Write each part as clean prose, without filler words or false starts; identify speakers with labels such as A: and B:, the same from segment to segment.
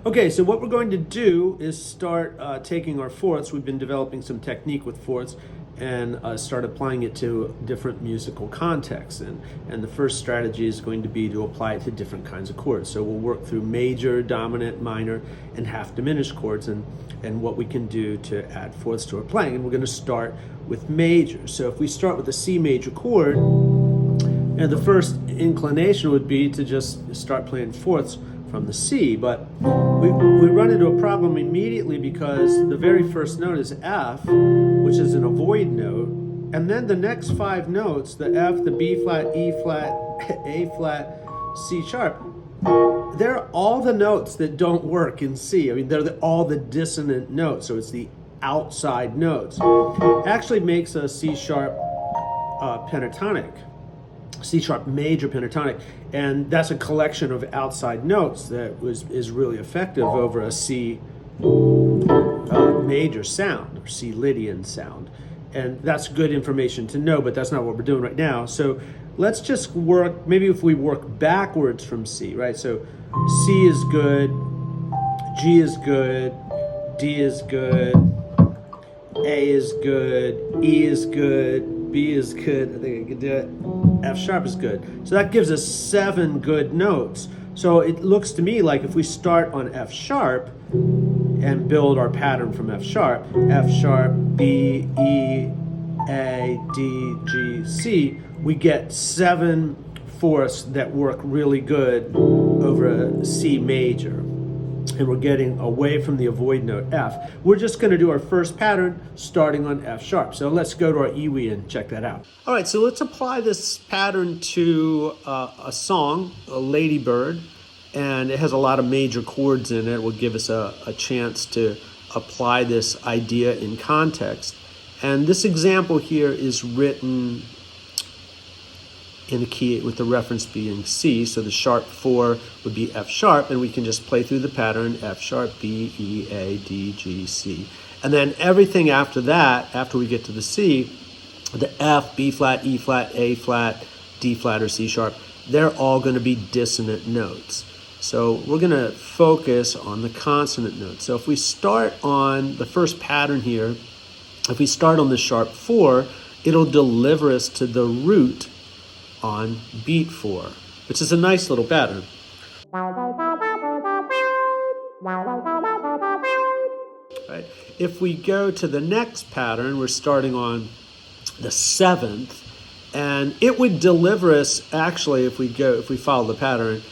A: Okay, so what we're going to do is start taking our fourths. We've been developing some technique with fourths and start applying it to different musical contexts. And the first strategy is going to be to apply it to different kinds of chords. So we'll work through major, dominant, minor, and half diminished chords and what we can do to add fourths to our playing. And we're going to start with major. So if we start with a C major chord, and the first inclination would be to just start playing fourths from the C, but we run into a problem immediately because the very first note is F, which is an avoid note, and then the next five notes, the F, the B flat, E flat, A flat, C sharp, they're all the notes that don't work in C. I mean, they're all the dissonant notes, so it's the outside notes. It actually makes a C sharp pentatonic. C sharp major pentatonic, and that's a collection of outside notes that is really effective over a C major sound or C Lydian sound, and that's good information to know, but that's not what we're doing right now. So let's just work, maybe if we work backwards from C, right? So C is good, G is good, D is good, A is good, E is good, B is good, I think I can do it, F sharp is good. So that gives us 7 good notes. So it looks to me like if we start on F sharp and build our pattern from F sharp, B, E, A, D, G, C, we get 7 fourths that work really good over a C major. And we're getting away from the avoid note F. We're just going to do our first pattern starting on F sharp. So let's go to our EWI and check that out. All right, so let's apply this pattern to a song, a Ladybird, and it has a lot of major chords in it. It will give us a chance to apply this idea in context. And this example here is written in a key with the reference being C, so the sharp 4 would be F sharp, and we can just play through the pattern F sharp, B, E, A, D, G, C. And then everything after that, after we get to the C, the F, B flat, E flat, A flat, D flat, or C sharp, they're all going to be dissonant notes. So we're going to focus on the consonant notes. So if we start on the first pattern here, if we start on the sharp 4, it'll deliver us to the root on beat 4, which is a nice little pattern. Right. If we go to the next pattern, we're starting on the 7th, and it would deliver us, actually, if we follow the pattern,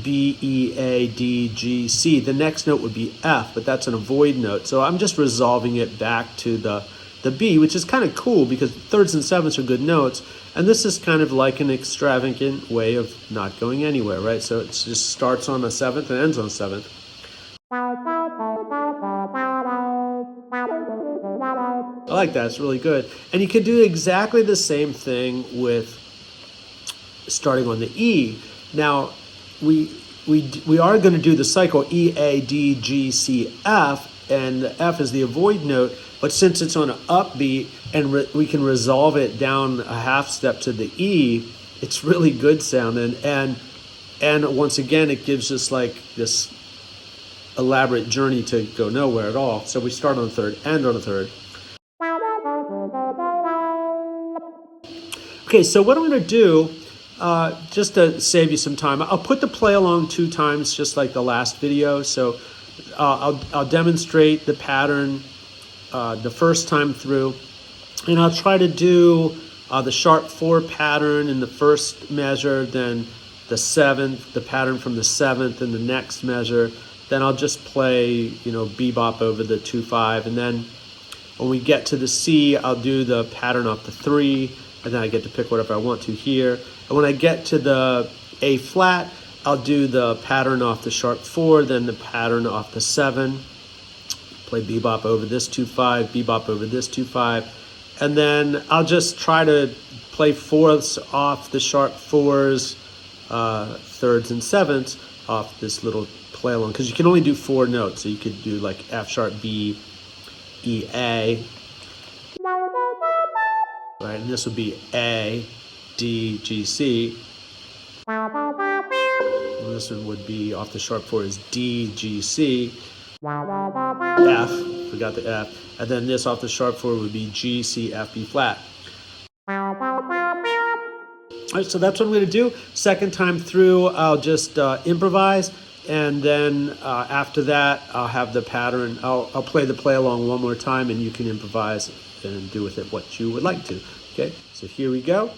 A: B, E, A, D, G, C. The next note would be F, but that's an avoid note. So I'm just resolving it back to the B, which is kind of cool because thirds and sevenths are good notes, and this is kind of like an extravagant way of not going anywhere, right? So it just starts on a 7th and ends on 7th. I like that, it's really good. And you could do exactly the same thing with starting on the E. Now, we are going to do the cycle E, A, D, G, C, F, and the F is the avoid note, but since it's on an upbeat and we can resolve it down a half step to the E, it's really good sounding. And once again, it gives us like this elaborate journey to go nowhere at all. So we start on the 3rd, end on the 3rd. Okay, so what I'm going to do, just to save you some time, I'll put the play along 2 times, just like the last video. So I'll demonstrate the pattern the first time through, and I'll try to do the sharp 4 pattern in the first measure, then the 7th, the pattern from the 7th in the next measure. Then I'll just play, bebop over the 2/5, and then when we get to the C, I'll do the pattern off the 3, and then I get to pick whatever I want to here. And when I get to the A flat, I'll do the pattern off the sharp 4, then the pattern off the 7, play bebop over this 2/5, bebop over this 2/5, and then I'll just try to play fourths off the sharp 4s, thirds and sevenths off this little play along, because you can only do 4 notes, so you could do like F sharp, B, E, A, right, and this would be A, D, G, C. this one would be off the sharp 4 is D, G, C, F, forgot the F, and then this off the sharp 4 would be G, C, F, B flat. All right, so that's what I'm going to do. Second time through, I'll just improvise, and then after that, I'll have the pattern. I'll play the play along one more time, and you can improvise and do with it what you would like to. Okay, so here we go.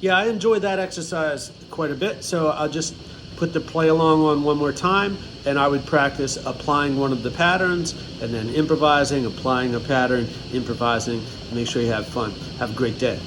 A: Yeah, I enjoyed that exercise quite a bit, so I'll just put the play along on one more time, and I would practice applying one of the patterns, and then improvising, applying a pattern, improvising. Make sure you have fun. Have a great day.